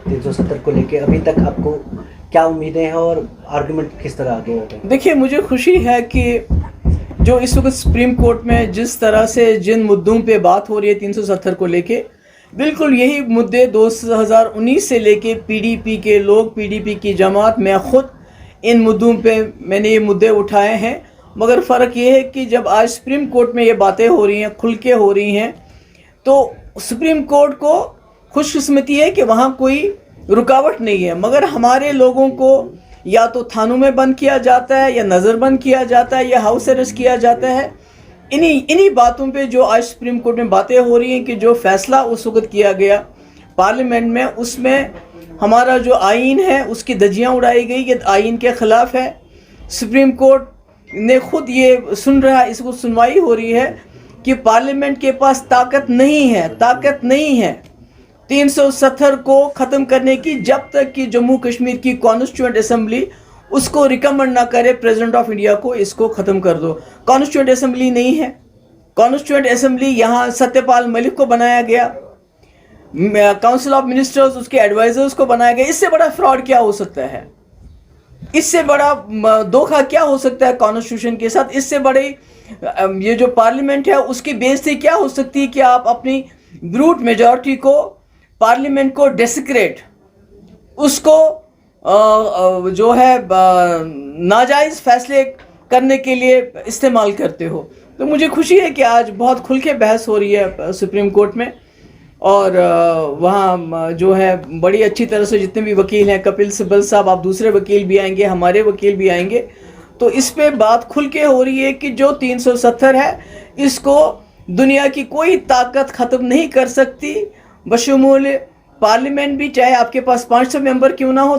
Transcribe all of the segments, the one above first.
370 کو لے کے ابھی تک آپ کو کیا امیدیں ہیں اور آرگومنٹ کس طرح آگے ہوتے ہیں؟ دیکھیے مجھے خوشی ہے کہ جو اس وقت سپریم کورٹ میں جس طرح سے جن مدعوں پہ بات ہو رہی ہے 370 کو لے کے، بالکل یہی مدعے 2019 سے لے کے پی ڈی پی کے لوگ، پی ڈی پی کی جماعت، میں خود ان مدعوں پہ میں نے یہ مدعے اٹھائے ہیں. مگر فرق یہ ہے کہ جب آج سپریم کورٹ میں یہ باتیں ہو رہی ہیں، کھل کے ہو رہی ہیں، تو سپریم کورٹ کو خوش قسمتی ہے کہ وہاں کوئی رکاوٹ نہیں ہے. مگر ہمارے لوگوں کو یا تو تھانوں میں بند کیا جاتا ہے، یا نظر بند کیا جاتا ہے، یا ہاؤس اریسٹ کیا جاتا ہے. انہی باتوں پہ جو آج سپریم کورٹ میں باتیں ہو رہی ہیں کہ جو فیصلہ اس وقت کیا گیا پارلیمنٹ میں، اس میں ہمارا جو آئین ہے اس کی دھجیاں اڑائی گئی، یہ آئین کے خلاف ہے. سپریم کورٹ نے خود یہ سن رہا ہے، اس کو سنوائی ہو رہی ہے کہ پارلیمنٹ کے پاس طاقت نہیں ہے 370 کو ختم کرنے کی، جب تک کہ جموں کشمیر کی کانسٹیٹیوئنٹ اسمبلی اس کو ریکمنڈ نہ کرے پریزیڈنٹ آف انڈیا کو اس کو ختم کر دو. کانسٹیٹیوئنٹ اسمبلی نہیں ہے. کانسٹیٹیوئنٹ اسمبلی یہاں ستیہ پال ملک کو بنایا گیا، کاؤنسل آف منسٹرز اس کے ایڈوائزرز کو بنایا گیا. اس سے بڑا فراڈ کیا ہو سکتا ہے؟ اس سے بڑا دھوکہ کیا ہو سکتا ہے کانسٹیٹیوشن کے ساتھ؟ اس سے بڑی یہ جو پارلیمنٹ ہے اس کی بےعزتی کیا ہو سکتی ہے کہ آپ اپنی بروٹ میجورٹی کو، پارلیمنٹ کو ڈیسیکریٹ، اس کو جو ہے ناجائز فیصلے کرنے کے لیے استعمال کرتے ہو. تو مجھے خوشی ہے کہ آج بہت کھل کے بحث ہو رہی ہے سپریم کورٹ میں، اور وہاں جو ہے بڑی اچھی طرح سے جتنے بھی وکیل ہیں، کپل سبل صاحب، آپ دوسرے وکیل بھی آئیں گے، ہمارے وکیل بھی آئیں گے، تو اس پہ بات کھل کے ہو رہی ہے کہ جو 370 ہے اس کو دنیا کی کوئی طاقت ختم نہیں کر سکتی، بشمول پارلیمنٹ بھی، چاہے آپ کے پاس 500 ممبر کیوں نہ ہو،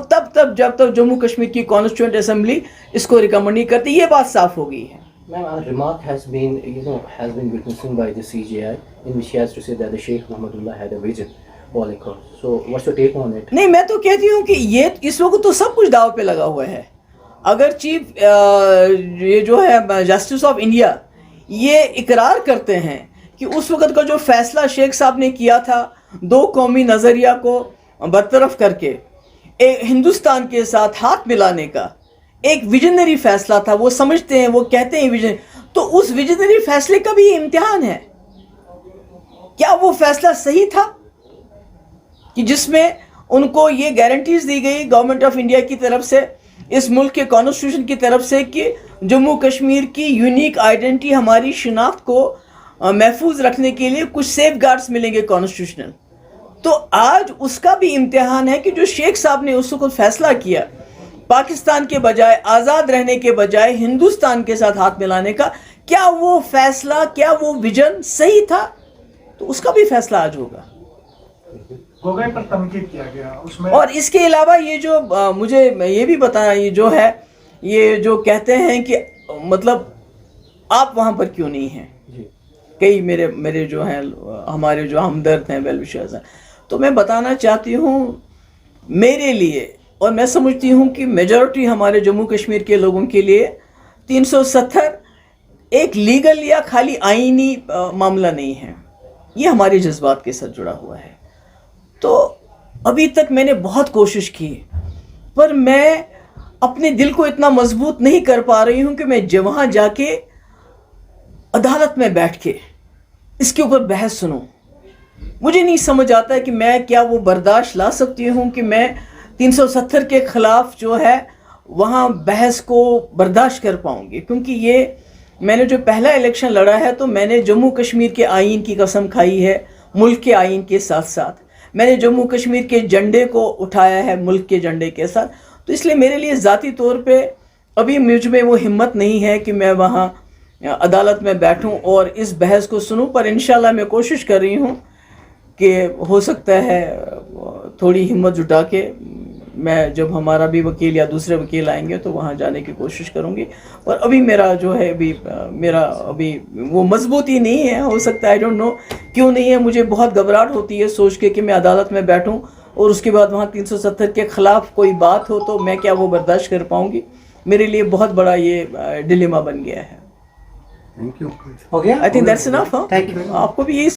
جب تک جموں کشمیر کی کانسٹیٹیوئنٹ اسمبلی اس کو ریکمنڈ نہیں کرتی. یہ بات صاف ہو گئی ہے. Ma'am, a remark has been witnessed by the CJI in which he has to say that the Sheikh Mohammadullah had a vision all across. So, what's your take on it? نہیں، میں تو کہتی ہوں کہ یہ اس وقت تو سب کچھ داؤ پہ لگا ہوا ہے. اگر چیف یہ جو ہے جسٹس آف انڈیا یہ اقرار کرتے ہیں کہ اس وقت کا جو فیصلہ شیخ صاحب نے کیا تھا 2 قومی نظریہ کو برطرف کر کے ہندوستان کے ساتھ ہاتھ ملانے کا ایک ویژنری فیصلہ تھا، وہ سمجھتے ہیں، وہ کہتے ہیں ویژن، تو اس ویژنری فیصلے کا بھی امتحان ہے. کیا وہ فیصلہ صحیح تھا کہ جس میں ان کو یہ گارنٹیز دی گئی گورنمنٹ آف انڈیا کی طرف سے، اس ملک کے کانسٹیٹیوشن کی طرف سے، کہ جموں کشمیر کی یونیک آئیڈینٹی، ہماری شناخت کو محفوظ رکھنے کے لیے کچھ سیف گارڈز ملیں گے کانسٹیٹیوشنل. تو آج اس کا بھی امتحان ہے کہ جو شیخ صاحب نے اس وقت فیصلہ کیا پاکستان کے بجائے، آزاد رہنے کے بجائے ہندوستان کے ساتھ ہاتھ ملانے کا، کیا وہ فیصلہ، کیا وہ ویژن صحیح تھا؟ تو اس کا بھی فیصلہ آج ہوگا. گوگئی پر تنقید کیا گیا اس میں، اور اس کے علاوہ یہ جو مجھے یہ بھی بتانا، یہ جو ہے یہ جو کہتے ہیں کہ مطلب آپ وہاں پر کیوں نہیں ہیں، کئی میرے جو ہیں ہمارے جو ہمدرد ہیں، ویل وشرز ہیں، تو میں بتانا چاہتی ہوں میرے لیے، اور میں سمجھتی ہوں کہ میجورٹی ہمارے جموں کشمیر کے لوگوں کے لیے 370 ایک لیگل یا خالی آئینی معاملہ نہیں ہے، یہ ہمارے جذبات کے ساتھ جڑا ہوا ہے. تو ابھی تک میں نے بہت کوشش کی، پر میں اپنے دل کو اتنا مضبوط نہیں کر پا رہی ہوں کہ میں وہاں جا کے عدالت میں بیٹھ کے اس کے اوپر بحث سنوں. مجھے نہیں سمجھ آتا ہے کہ میں کیا وہ برداشت لا سکتی ہوں کہ میں 370 کے خلاف جو ہے وہاں بحث کو برداشت کر پاؤں گی. کیونکہ یہ میں نے جو پہلا الیکشن لڑا ہے تو میں نے جموں کشمیر کے آئین کی قسم کھائی ہے، ملک کے آئین کے ساتھ ساتھ میں نے جموں کشمیر کے جھنڈے کو اٹھایا ہے ملک کے جھنڈے کے ساتھ. تو اس لیے میرے لیے ذاتی طور پہ ابھی مجھ میں وہ ہمت نہیں ہے کہ میں وہاں عدالت میں بیٹھوں اور اس بحث کو سنوں. پر انشاءاللہ میں کوشش کر رہی ہوں کہ ہو سکتا ہے تھوڑی ہمت جٹا کے میں جب ہمارا بھی وکیل یا دوسرے وکیل آئیں گے تو وہاں جانے کی کوشش کروں گی. اور ابھی میرا جو ہے ابھی وہ مضبوطی نہیں ہے. ہو سکتا ہے آئی ڈونٹ نو کیوں نہیں ہے، مجھے بہت گھبراہٹ ہوتی ہے سوچ کے کہ میں عدالت میں بیٹھوں اور اس کے بعد وہاں 370 کے خلاف کوئی بات ہو تو میں کیا وہ برداشت کر پاؤں گی. میرے لیے بہت بڑا یہ ڈیلیما بن گیا ہے. ہو گیا؟ I think that's enough. Thank you. آپ کو بھی یہی